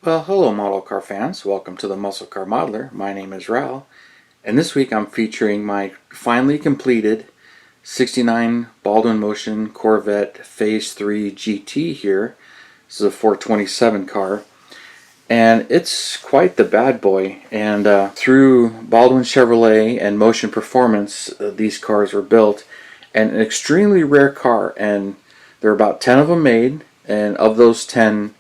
Well, hello model car fans. Welcome to the Muscle Car Modeler. My name is Revell, and this week I'm featuring my finally completed 69 Baldwin Motion Corvette Phase 3 GT here. This is a 427 car, and it's quite the bad boy. And through Baldwin Chevrolet and Motion Performance, these cars were built, and an extremely rare car. And there are about 10 of them made, and of those 10,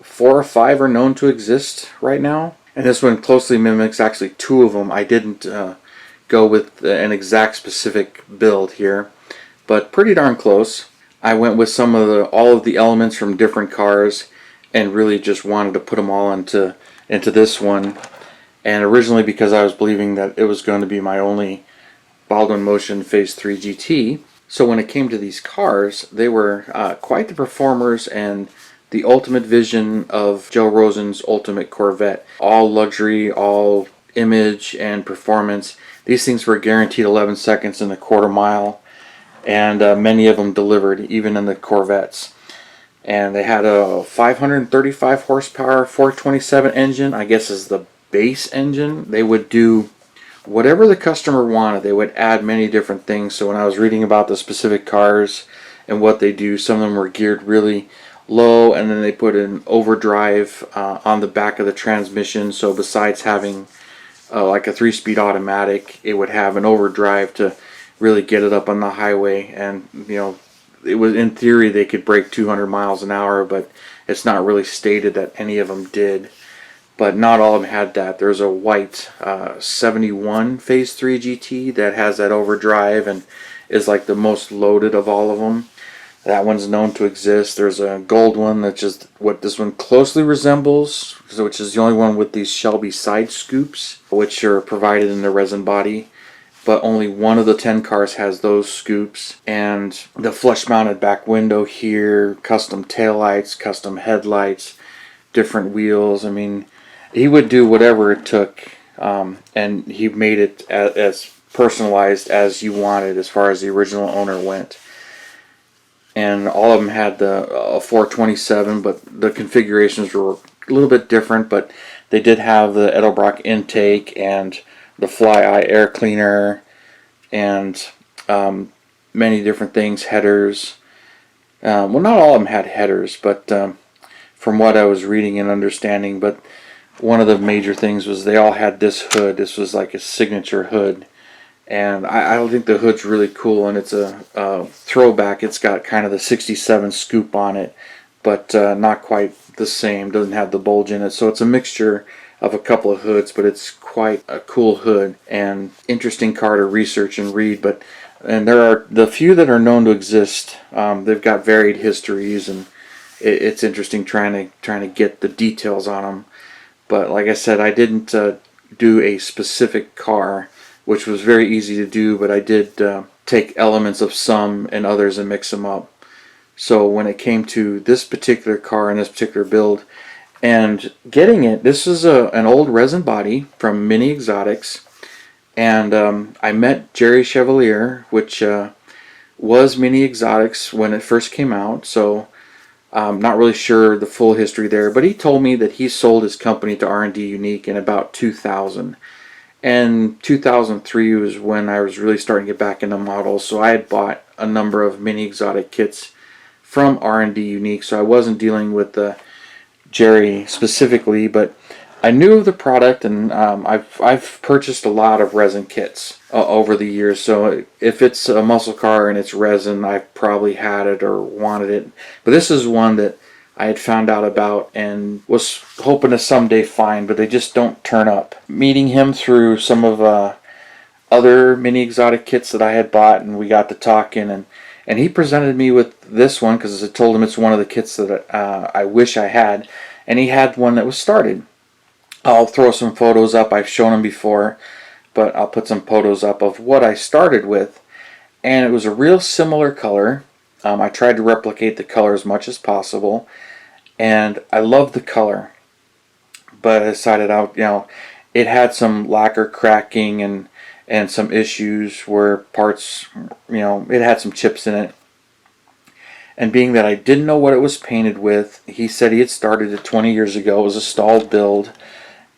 4 or 5 are known to exist right now, and this one closely mimics actually 2 of them. I didn't go with an exact specific build here, but pretty darn close. I went with all of the elements from different cars, and really just wanted to put them all into this one. And originally, because I was believing that it was going to be my only Baldwin Motion Phase 3 GT, so when it came to these cars, they were quite the performers and the ultimate vision of Joe Rosen's ultimate Corvette. All luxury, all image and performance. These things were guaranteed 11 seconds in a quarter mile, and many of them delivered, even in the Corvettes. And they had a 535 horsepower 427 engine, I guess is the base engine. They would do whatever the customer wanted. They would add many different things. So when I was reading about the specific cars and what they do, some of them were geared really low, and then they put an overdrive on the back of the transmission. So besides having like a 3-speed automatic, it would have an overdrive to really get it up on the highway. And it was, in theory, they could break 200 miles an hour, but it's not really stated that any of them did. But not all of them had that. There's a white 71 Phase 3 GT that has that overdrive and is like the most loaded of all of them. That one's known to exist. There's a gold one that's just what this one closely resembles, which is the only one with these Shelby side scoops, which are provided in the resin body. But only one of the 10 cars has those scoops. And the flush mounted back window here, custom taillights, custom headlights, different wheels. I mean, he would do whatever it took, and he made it as personalized as you wanted as far as the original owner went. And all of them had the 427, but the configurations were a little bit different. But they did have the Edelbrock intake and the Fly Eye air cleaner, and many different things, headers. Well, not all of them had headers, but from what I was reading and understanding, but one of the major things was they all had this hood. This was like a signature hood. And I think the hood's really cool, and it's a throwback. It's got kind of the 67 scoop on it, but not quite the same. Doesn't have the bulge in it. So it's a mixture of a couple of hoods, but it's quite a cool hood and interesting car to research and read. And there are the few that are known to exist. They've got varied histories, and it's interesting trying to get the details on them. But like I said, I didn't do a specific car, which was very easy to do, but I did take elements of some and others and mix them up. So when it came to this particular car and this particular build and getting it, this is an old resin body from Mini Exotics, and I met Gerry Chevalier, which was Mini Exotics when it first came out, so I'm not really sure the full history there, but he told me that he sold his company to R&D Unique in about 2000. And 2003 was when I was really starting to get back into models, so I had bought a number of Mini Exotic kits from R&D Unique, so I wasn't dealing with Gerry specifically, but I knew of the product, and I've purchased a lot of resin kits over the years. So if it's a muscle car and it's resin, I've probably had it or wanted it. But this is one that I had found out about and was hoping to someday find, but they just don't turn up. Meeting him through some of other Mini Exotic kits that I had bought, and we got to talking, and he presented me with this one because I told him it's one of the kits that I wish I had, and he had one that was started. I'll throw some photos up. I've shown them before, but I'll put some photos up of what I started with, and it was a real similar color. I tried to replicate the color as much as possible, and I loved the color, but I decided it had some lacquer cracking and some issues where parts, it had some chips in it. And being that I didn't know what it was painted with, he said he had started it 20 years ago. It was a stalled build.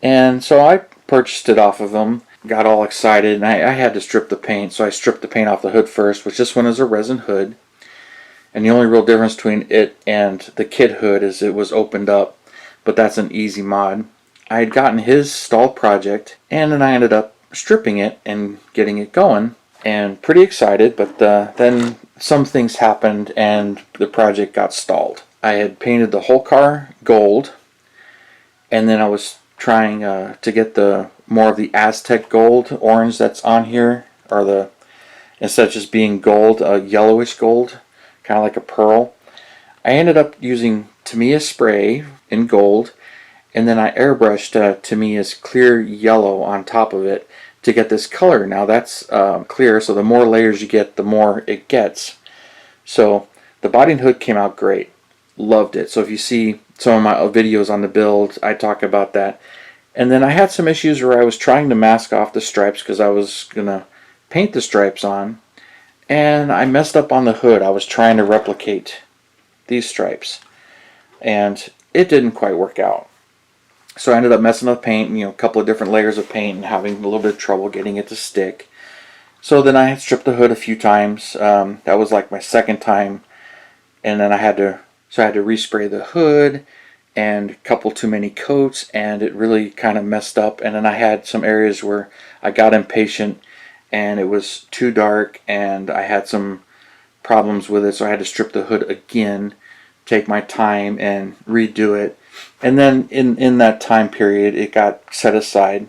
And so I purchased it off of him, got all excited, and I had to strip the paint. So I stripped the paint off the hood first, which this one is a resin hood. And the only real difference between it and the kit hood is it was opened up, but that's an easy mod. I had gotten his stalled project, and then I ended up stripping it and getting it going, and pretty excited, but then some things happened and the project got stalled. I had painted the whole car gold, and then I was trying to get the more of the Aztec gold orange that's on here, or the, instead of just being gold, a yellowish gold, kind of like a pearl. I ended up using Tamiya spray in gold, and then I airbrushed Tamiya's clear yellow on top of it to get this color. Now that's clear, so the more layers you get, the more it gets. So the body and hood came out great. Loved it. So if you see some of my videos on the build, I talk about that. And then I had some issues where I was trying to mask off the stripes because I was going to paint the stripes on, and I messed up on the hood. I was trying to replicate these stripes, and it didn't quite work out. So I ended up messing up paint, you know, a couple of different layers of paint, and having a little bit of trouble getting it to stick. So then I stripped the hood a few times. That was like my second time, and then I had to respray the hood and a couple too many coats, and it really kind of messed up. And then I had some areas where I got impatient and it was too dark, and I had some problems with it, so I had to strip the hood again, take my time and redo it. And then in that time period it got set aside,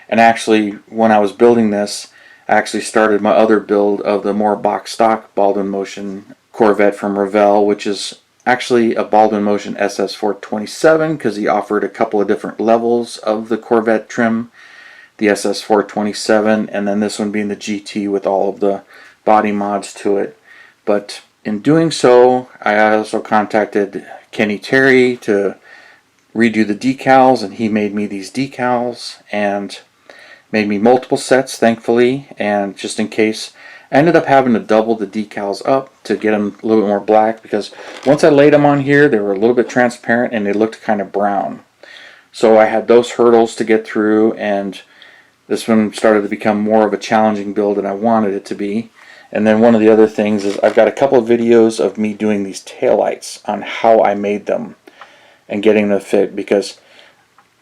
and actually when I was building this, I actually started my other build of the more box stock Baldwin Motion Corvette from Revell, which is actually a Baldwin Motion SS427, because he offered a couple of different levels of the Corvette trim, the SS427, and then this one being the GT with all of the body mods to it. But in doing so, I also contacted Kenny Terry to redo the decals, and he made me these decals and made me multiple sets, thankfully. And just in case, I ended up having to double the decals up to get them a little bit more black, because once I laid them on here, they were a little bit transparent and they looked kind of brown. So I had those hurdles to get through, and this one started to become more of a challenging build than I wanted it to be. And then one of the other things is I've got a couple of videos of me doing these taillights on how I made them and getting them to fit, because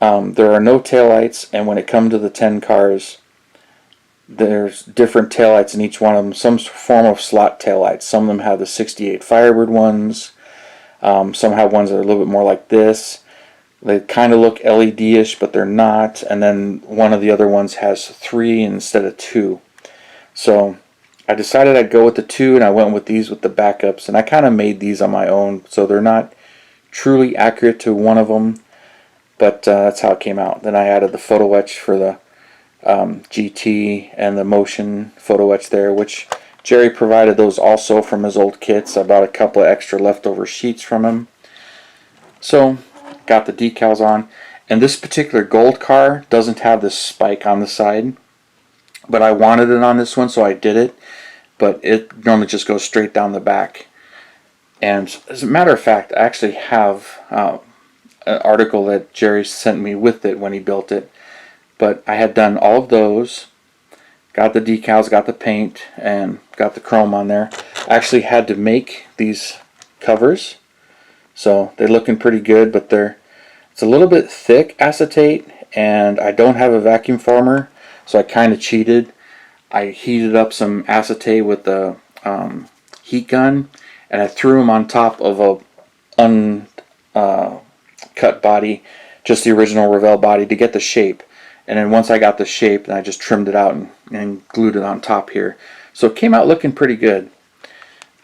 there are no taillights, and when it comes to the 10 cars, there's different taillights in each one of them, some form of slot taillights. Some of them have the 68 Firebird ones, some have ones that are a little bit more like this. They kind of look LED-ish, but they're not. And then one of the other ones has 3 instead of 2. So I decided I'd go with the 2, and I went with these with the backups, and I kind of made these on my own, so they're not truly accurate to one of them, but that's how it came out. Then I added the Photo Etch for the GT and the Motion Photo Etch there, which Gerry provided those also from his old kits. I bought a couple of extra leftover sheets from him. So got the decals on, and this particular gold car doesn't have this spike on the side, but I wanted it on this one, so I did it. But it normally just goes straight down the back. And as a matter of fact, I actually have an article that Gerry sent me with it when he built it. But I had done all of those, got the decals, got the paint, and got the chrome on there. I actually had to make these covers, so they're looking pretty good, but it's a little bit thick acetate, and I don't have a vacuum former, so I kind of cheated. I heated up some acetate with the heat gun, and I threw them on top of a uncut body, just the original Revell body, to get the shape. And then once I got the shape, then I just trimmed it out and glued it on top here. So it came out looking pretty good.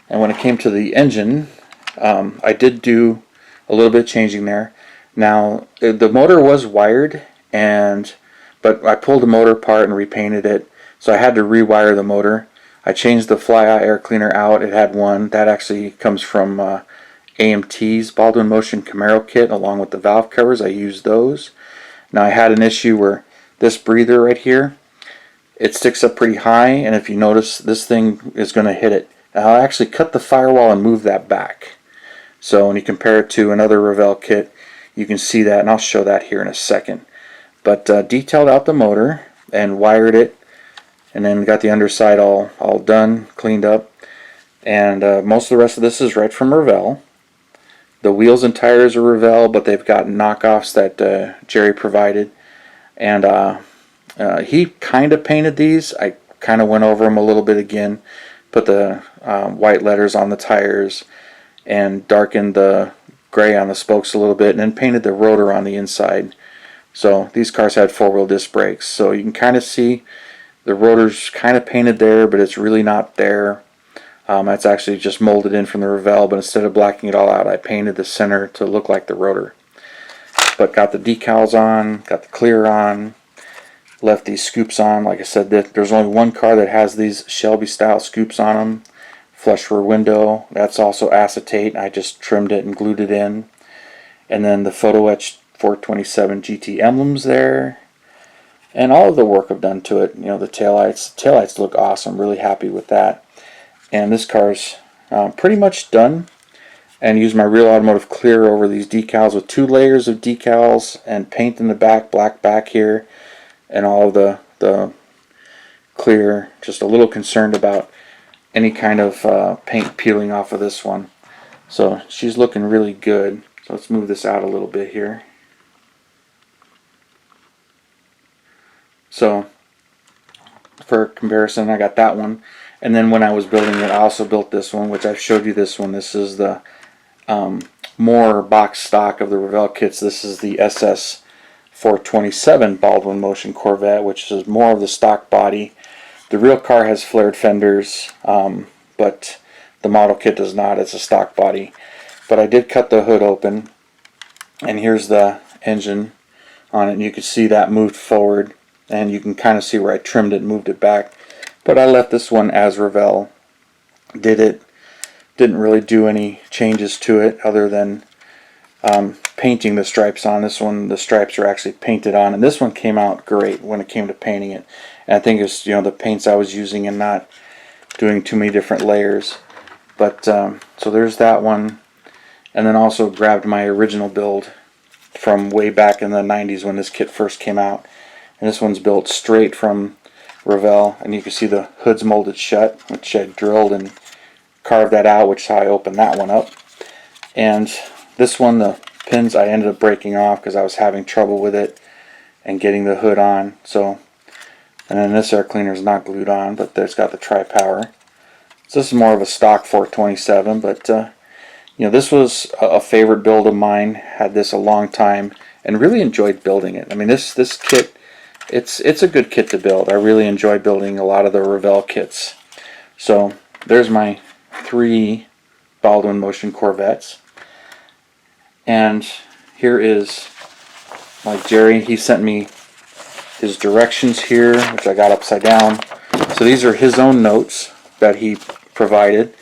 And when it came to the engine, I did do a little bit of changing there. Now the motor was wired, but I pulled the motor apart and repainted it, so I had to rewire the motor. I changed the fly-eye air cleaner out. It had one that actually comes from AMT's Baldwin Motion Camaro kit, along with the valve covers. I used those. Now I had an issue where this breather right here, it sticks up pretty high, and if you notice, this thing is going to hit it I'll actually cut the firewall and move that back. So when you compare it to another Revell kit, you can see that, and I'll show that here in a second. But detailed out the motor and wired it, and then got the underside all done, cleaned up. And most of the rest of this is right from Revell. The wheels and tires are Revell, but they've got knockoffs that Gerry provided. And he kind of painted these. I kind of went over them a little bit again, put the white letters on the tires and darkened the gray on the spokes a little bit, and then painted the rotor on the inside. So these cars had four-wheel disc brakes, so you can kind of see the rotor's kind of painted there, but it's really not there. That's actually just molded in from the Revell, but instead of blacking it all out, I painted the center to look like the rotor. But got the decals on, got the clear on, left these scoops on. Like I said, there's only one car that has these Shelby style scoops on them. Flush rear window, that's also acetate. I just trimmed it and glued it in. And then the Photo Etch 427 GT emblems there. And all of the work I've done to it. You know, the taillights. The taillights look awesome. Really happy with that. And this car's pretty much done. And use my Real Automotive Clear over these decals with 2 layers of decals and paint in the back, black back here. And all of the clear. Just a little concerned about any kind of paint peeling off of this one. So she's looking really good. So let's move this out a little bit here. So for comparison, I got that one. And then when I was building it, I also built this one, which I've showed you this one. This is the more box stock of the Revell kits. This is the SS 427 Baldwin Motion Corvette, which is more of the stock body. The real car has flared fenders, but the model kit does not. It's a stock body. But I did cut the hood open, and here's the engine on it. And you can see that moved forward, and you can kind of see where I trimmed it and moved it back. But I left this one as Revell did it. Didn't really do any changes to it other than painting the stripes on. This one, the stripes are actually painted on, and this one came out great when it came to painting it. And I think it's, you know, the paints I was using and not doing too many different layers. But so there's that one. And then also grabbed my original build from way back in the 90s when this kit first came out. And this one's built straight from Revell, and you can see the hood's molded shut, which I drilled and carved that out, which is how I opened that one up. And this one, the pins I ended up breaking off because I was having trouble with it and getting the hood on. So, and then this air cleaner is not glued on, but it's got the tri-power. So this is more of a stock 427, but you know, this was a favorite build of mine. Had this a long time and really enjoyed building it. I mean, this kit, it's a good kit to build. I really enjoy building a lot of the Revell kits. So there's my 3 Baldwin Motion Corvettes. And here is, like Gerry, he sent me his directions here, which I got upside down. So these are his own notes that he provided.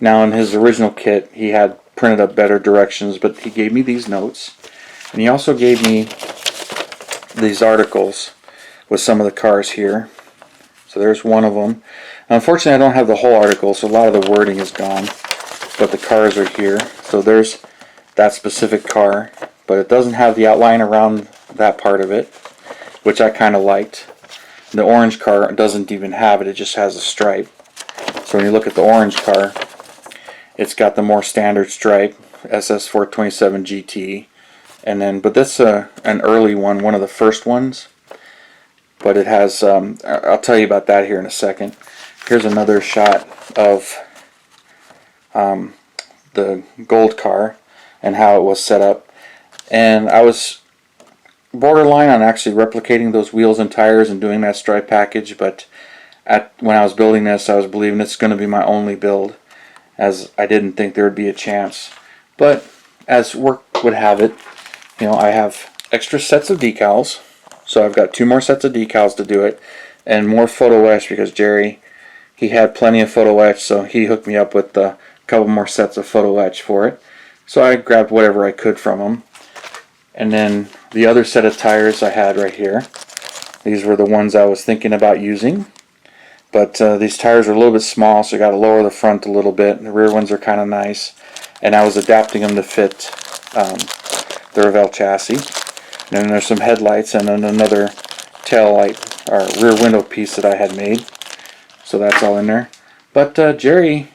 Now in his original kit, he had printed up better directions, but he gave me these notes. And he also gave me these articles with some of the cars here. So there's one of them. Now, unfortunately, I don't have the whole article, so a lot of the wording is gone. But the cars are here. So there's that specific car, but it doesn't have the outline around that part of it, which I kind of liked. The orange car doesn't even have it, it just has a stripe. So when you look at the orange car, it's got the more standard stripe, SS 427 GT. And then, but this is an early one of the first ones. But it has, I'll tell you about that here in a second. Here's another shot of the gold car and how it was set up. And I was borderline on actually replicating those wheels and tires and doing that stripe package, but when I was building this, I was believing it's going to be my only build, as I didn't think there would be a chance. But as work would have it, you know, I have extra sets of decals, so I've got 2 more sets of decals to do it, and more Photo Etch because Gerry, he had plenty of Photo Etch, so he hooked me up with a couple more sets of Photo Etch for it. So I grabbed whatever I could from him. And then the other set of tires I had right here. These were the ones I was thinking about using. but these tires are a little bit small, so I got to lower the front a little bit. The rear ones are kind of nice, and I was adapting them to fit the Revell chassis. And then there's some headlights and then another tail light or rear window piece that I had made. So that's all in there. But Gerry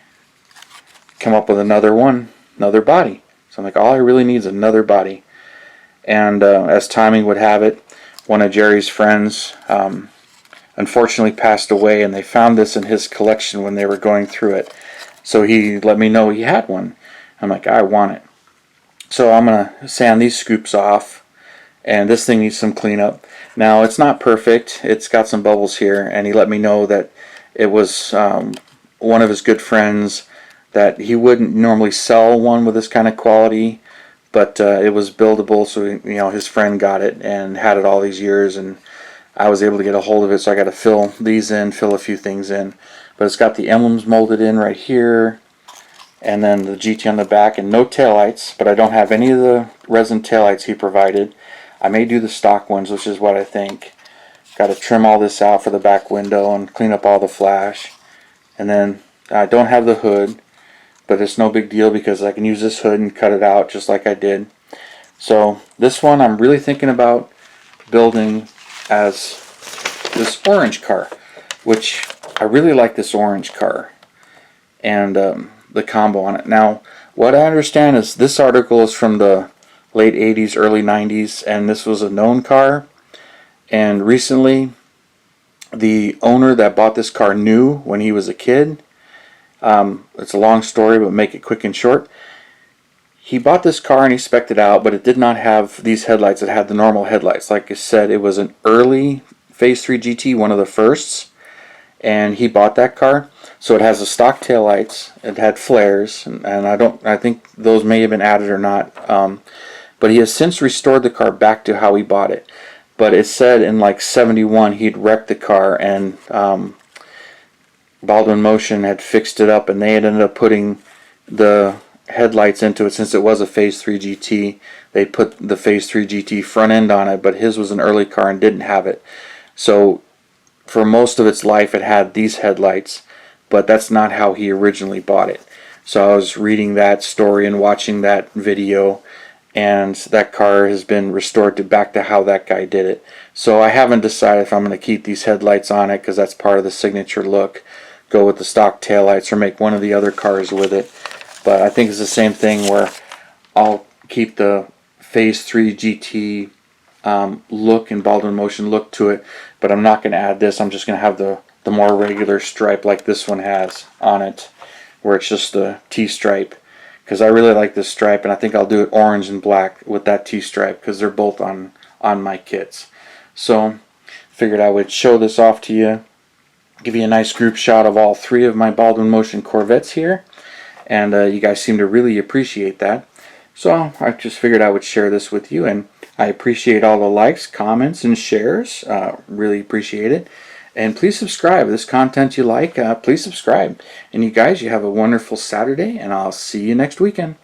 come up with another body. So I'm like, all I really need is another body. And as timing would have it, one of Gerry's friends unfortunately passed away, and they found this in his collection when they were going through it. So he let me know he had one. I'm like, I want it. So I'm going to sand these scoops off, and this thing needs some cleanup. Now, it's not perfect. It's got some bubbles here, and he let me know that it was one of his good friends, that he wouldn't normally sell one with this kind of quality, but it was buildable, so you know, his friend got it and had it all these years, and I was able to get a hold of it, so I got to fill these in, fill a few things in. But it's got the emblems molded in right here, and then the GT on the back, and no taillights, but I don't have any of the resin taillights he provided. I may do the stock ones, which is what I think. Got to trim all this out for the back window and clean up all the flash. And then I don't have the hood, but it's no big deal because I can use this hood and cut it out just like I did. So this one I'm really thinking about building as this orange car, which I really like this orange car and the combo on it. Now, what I understand is this article is from the late 80s, early 90s, and this was a known car. And recently, the owner that bought this car knew when he was a kid. It's a long story, but make it quick and short. He bought this car and he spec'd it out, but it did not have these headlights. It had the normal headlights. Like I said, it was an early Phase 3 GT, one of the firsts, and he bought that car. So it has the stock taillights. It had flares, and I think those may have been added or not. But he has since restored the car back to how he bought it. But it said in like 71 he'd wrecked the car, and Baldwin Motion had fixed it up, and they had ended up putting the headlights into it. Since it was a Phase 3 GT, they put the Phase 3 GT front end on it, but his was an early car and didn't have it. So for most of its life it had these headlights, but that's not how he originally bought it. So I was reading that story and watching that video, and that car has been restored back to how that guy did it. So I haven't decided if I'm going to keep these headlights on it because that's part of the signature look, go with the stock taillights, or make one of the other cars with it. But I think it's the same thing where I'll keep the Phase 3 GT look and Baldwin Motion look to it, but I'm not going to add this. I'm just going to have the more regular stripe like this one has on it, where it's just the T-stripe, because I really like this stripe, and I think I'll do it orange and black with that T-stripe because they're both on my kits. So figured I would show this off to you, give you a nice group shot of all three of my Baldwin Motion Corvettes here, and you guys seem to really appreciate that. So I just figured I would share this with you, and I appreciate all the likes, comments, and shares. Really appreciate it. And please subscribe. If this content you like, please subscribe. And you guys, you have a wonderful Saturday, and I'll see you next weekend.